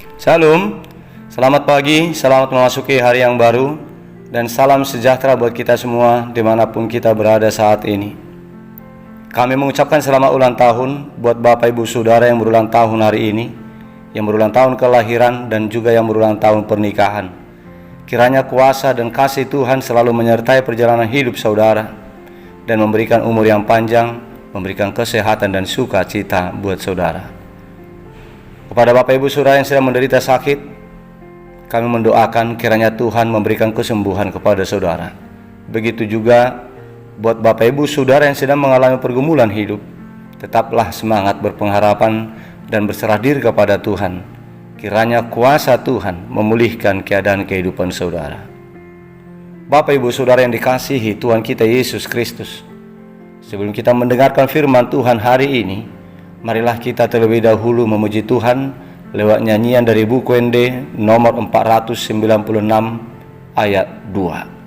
Shalom, selamat pagi, selamat memasuki hari yang baru, dan salam sejahtera buat kita semua dimanapun kita berada saat ini. Kami mengucapkan selamat ulang tahun buat Bapak Ibu Saudara yang berulang tahun hari ini, yang berulang tahun kelahiran dan juga yang berulang tahun pernikahan. Kiranya kuasa dan kasih Tuhan selalu menyertai perjalanan hidup saudara dan memberikan umur yang panjang, memberikan kesehatan dan sukacita buat saudara. Kepada Bapak Ibu Saudara yang sedang menderita sakit, kami mendoakan kiranya Tuhan memberikan kesembuhan kepada saudara. Begitu juga buat Bapak Ibu Saudara yang sedang mengalami pergumulan hidup, tetaplah semangat berpengharapan dan berserah diri kepada Tuhan. Kiranya kuasa Tuhan memulihkan keadaan kehidupan saudara. Bapak Ibu Saudara yang dikasihi Tuhan kita Yesus Kristus, sebelum kita mendengarkan firman Tuhan hari ini, marilah kita terlebih dahulu memuji Tuhan lewat nyanyian dari buku ND nomor 496 ayat 2.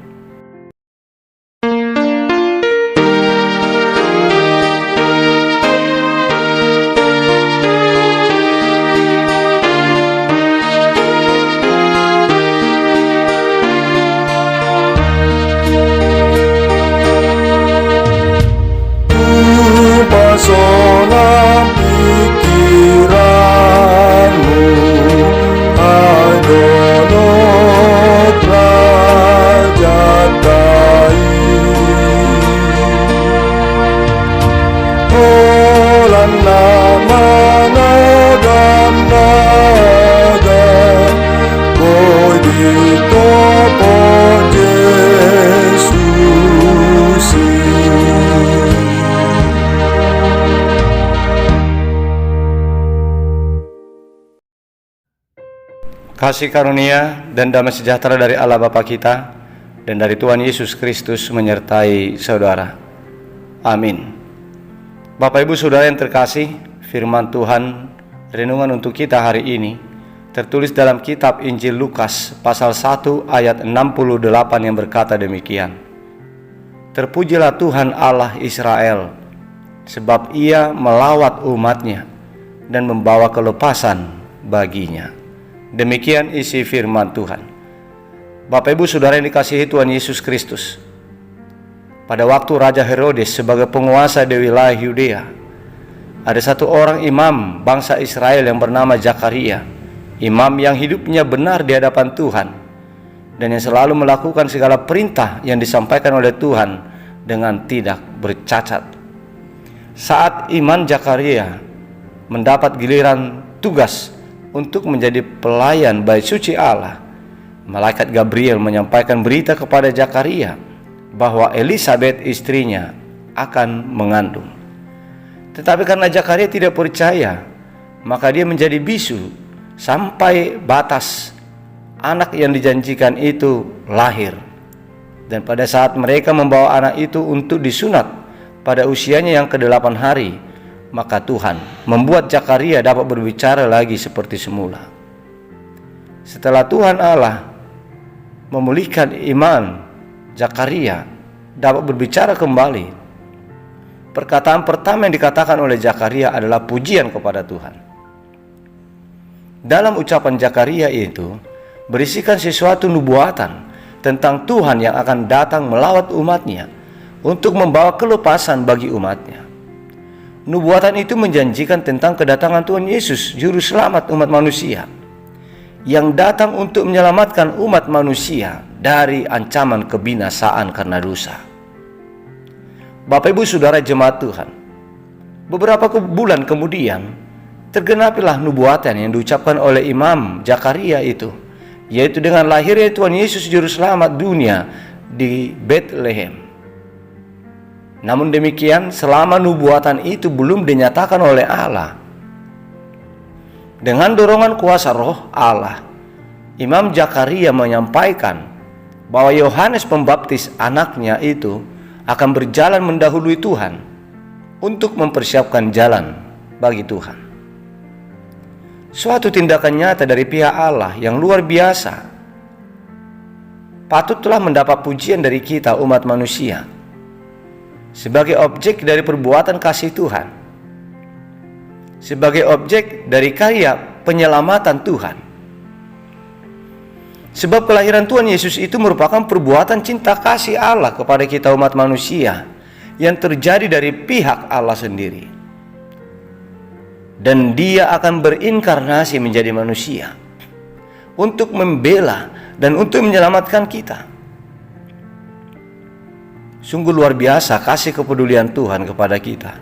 Solam pikiranmu, Adonai Rajatai. Olan nama nagam naga, boy di topo Yesusi. Kasih karunia dan damai sejahtera dari Allah Bapa kita dan dari Tuhan Yesus Kristus menyertai saudara. Amin. Bapak Ibu Saudara yang terkasih, firman Tuhan renungan untuk kita hari ini tertulis dalam kitab Injil Lukas pasal 1 ayat 68 yang berkata demikian. Terpujilah Tuhan Allah Israel, sebab Ia melawat umatnya dan membawa kelepasan baginya. Demikian isi firman Tuhan. Bapak Ibu Saudara yang dikasihi Tuhan Yesus Kristus, pada waktu Raja Herodes sebagai penguasa di wilayah Yudea, ada satu orang imam bangsa Israel yang bernama Zakaria, imam yang hidupnya benar di hadapan Tuhan dan yang selalu melakukan segala perintah yang disampaikan oleh Tuhan dengan tidak bercacat. Saat iman Zakaria mendapat giliran tugas untuk menjadi pelayan bait suci Allah, malaikat Gabriel menyampaikan berita kepada Zakaria bahwa Elisabet istrinya akan mengandung. Tetapi karena Zakaria tidak percaya, maka dia menjadi bisu sampai batas anak yang dijanjikan itu lahir. Dan pada saat mereka membawa anak itu untuk disunat pada usianya yang ke-8 hari, maka Tuhan membuat Zakaria dapat berbicara lagi seperti semula. Setelah Tuhan Allah memulihkan iman Zakaria dapat berbicara kembali, perkataan pertama yang dikatakan oleh Zakaria adalah pujian kepada Tuhan. Dalam ucapan Zakaria itu berisikan sesuatu nubuatan tentang Tuhan yang akan datang melawat umatnya untuk membawa kelepasan bagi umatnya. Nubuatan itu menjanjikan tentang kedatangan Tuhan Yesus, Juru Selamat umat manusia, yang datang untuk menyelamatkan umat manusia dari ancaman kebinasaan karena dosa. Bapak Ibu Saudara jemaat Tuhan, beberapa bulan kemudian tergenapilah nubuatan yang diucapkan oleh Imam Zakaria itu, yaitu dengan lahirnya Tuhan Yesus Juru Selamat dunia di Bethlehem. Namun demikian, selama nubuatan itu belum dinyatakan oleh Allah, dengan dorongan kuasa Roh Allah, Imam Zakaria menyampaikan bahwa Yohanes Pembaptis anaknya itu akan berjalan mendahului Tuhan untuk mempersiapkan jalan bagi Tuhan. Suatu tindakan nyata dari pihak Allah yang luar biasa, patutlah mendapat pujian dari kita umat manusia sebagai objek dari perbuatan kasih Tuhan, sebagai objek dari karya penyelamatan Tuhan. Sebab kelahiran Tuhan Yesus itu merupakan perbuatan cinta kasih Allah kepada kita umat manusia yang terjadi dari pihak Allah sendiri. Dan Dia akan berinkarnasi menjadi manusia untuk membela dan untuk menyelamatkan kita. Sungguh luar biasa kasih kepedulian Tuhan kepada kita,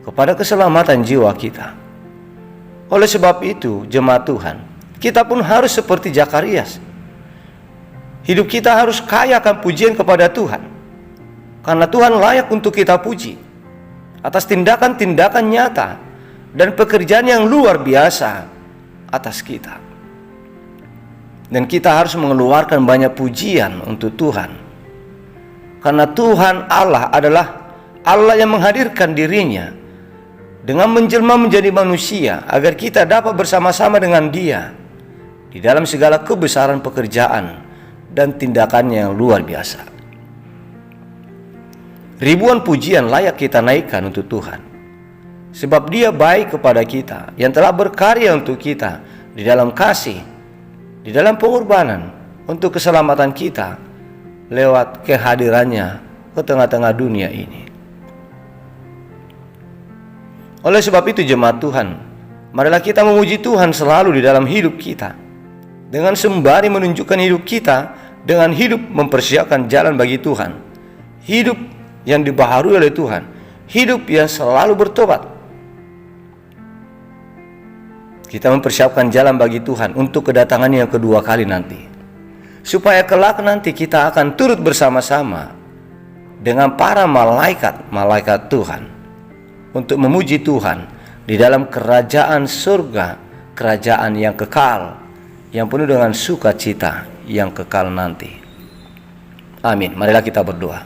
kepada keselamatan jiwa kita. Oleh sebab itu, jemaat Tuhan, kita pun harus seperti Zakarias. Hidup kita harus kaya akan pujian kepada Tuhan, karena Tuhan layak untuk kita puji atas tindakan-tindakan nyata dan pekerjaan yang luar biasa atas kita. Dan kita harus mengeluarkan banyak pujian untuk Tuhan, karena Tuhan Allah adalah Allah yang menghadirkan dirinya dengan menjelma menjadi manusia agar kita dapat bersama-sama dengan Dia di dalam segala kebesaran pekerjaan dan tindakannya yang luar biasa. Ribuan pujian layak kita naikkan untuk Tuhan, sebab Dia baik kepada kita, yang telah berkarya untuk kita di dalam kasih, di dalam pengorbanan untuk keselamatan kita lewat kehadirannya ke tengah-tengah dunia ini. Oleh sebab itu, jemaat Tuhan, marilah kita memuji Tuhan selalu di dalam hidup kita, dengan sembari menunjukkan hidup kita dengan hidup mempersiapkan jalan bagi Tuhan, hidup yang dibaharui oleh Tuhan, hidup yang selalu bertobat. Kita mempersiapkan jalan bagi Tuhan untuk kedatangannya yang kedua kali nanti, supaya kelak nanti kita akan turut bersama-sama dengan para malaikat Tuhan untuk memuji Tuhan di dalam kerajaan surga, kerajaan yang kekal, yang penuh dengan sukacita yang kekal nanti. Amin. Marilah kita berdoa.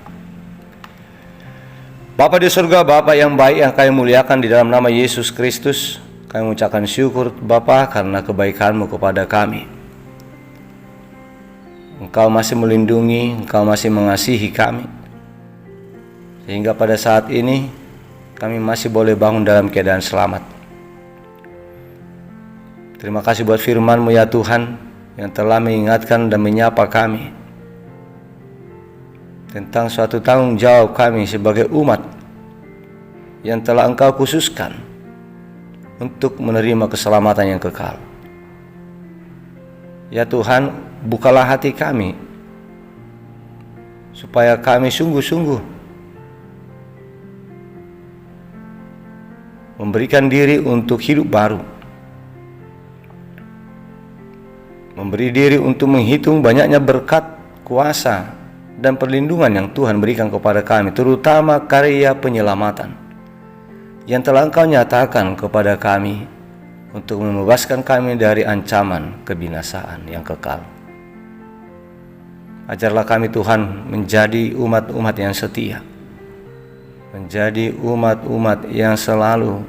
Bapa di surga, Bapa yang baik yang kami muliakan di dalam nama Yesus Kristus, kami mengucapkan syukur Bapa karena kebaikan-Mu kepada kami. Engkau masih melindungi, Engkau masih mengasihi kami, sehingga pada saat ini kami masih boleh bangun dalam keadaan selamat. Terima kasih buat firman-Mu ya Tuhan, yang telah mengingatkan dan menyapa kami tentang suatu tanggung jawab kami sebagai umat yang telah Engkau khususkan untuk menerima keselamatan yang kekal. Ya Tuhan, bukalah hati kami supaya kami sungguh-sungguh memberikan diri untuk hidup baru, memberi diri untuk menghitung banyaknya berkat, kuasa, dan perlindungan yang Tuhan berikan kepada kami, terutama karya penyelamatan yang telah Engkau nyatakan kepada kami untuk membebaskan kami dari ancaman kebinasaan yang kekal. Ajarlah kami Tuhan menjadi umat-umat yang setia, menjadi umat-umat yang selalu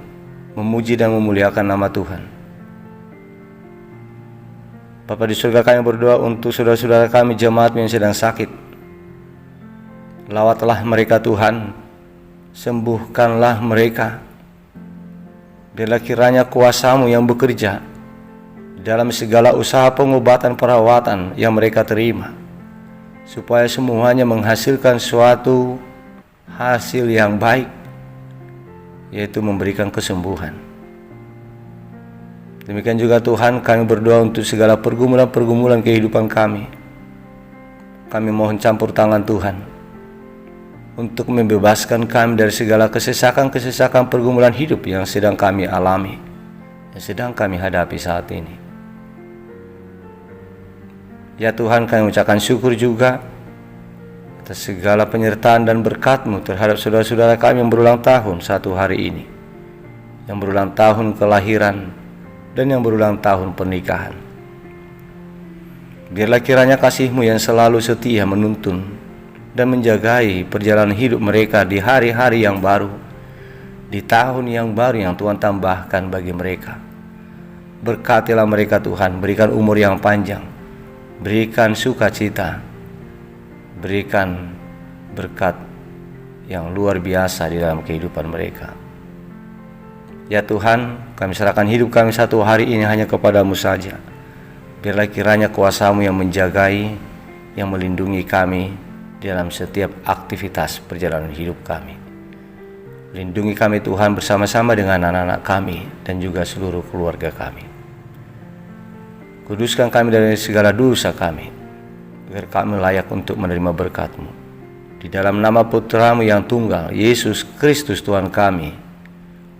memuji dan memuliakan nama Tuhan. Bapa di surga, kami berdoa untuk saudara-saudara kami jemaat yang sedang sakit. Lawatlah mereka Tuhan, sembuhkanlah mereka. Biarlah kiranya kuasa-Mu yang bekerja dalam segala usaha pengobatan perawatan yang mereka terima, supaya semuanya menghasilkan suatu hasil yang baik, yaitu memberikan kesembuhan. Demikian juga Tuhan, kami berdoa untuk segala pergumulan-pergumulan kehidupan kami. Kami mohon campur tangan Tuhan untuk membebaskan kami dari segala kesesakan-kesesakan pergumulan hidup yang sedang kami alami, yang sedang kami hadapi saat ini. Ya Tuhan, kami mengucapkan syukur juga atas segala penyertaan dan berkat-Mu terhadap saudara-saudara kami yang berulang tahun satu hari ini, yang berulang tahun kelahiran, dan yang berulang tahun pernikahan. Biarlah kiranya kasih-Mu yang selalu setia menuntun dan menjagai perjalanan hidup mereka di hari-hari yang baru, di tahun yang baru yang Tuhan tambahkan bagi mereka. Berkatilah mereka Tuhan, berikan umur yang panjang, berikan sukacita, berikan berkat yang luar biasa di dalam kehidupan mereka. Ya Tuhan, kami serahkan hidup kami satu hari ini hanya kepadamu saja. Biarlah kiranya kuasa-Mu yang menjagai, yang melindungi kami dalam setiap aktivitas perjalanan hidup kami. Lindungi kami Tuhan bersama-sama dengan anak-anak kami dan juga seluruh keluarga kami. Kuduskan kami dari segala dosa kami, agar kami layak untuk menerima berkat-Mu. Di dalam nama Putra-Mu yang tunggal, Yesus Kristus Tuhan kami,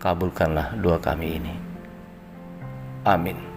kabulkanlah doa kami ini. Amin.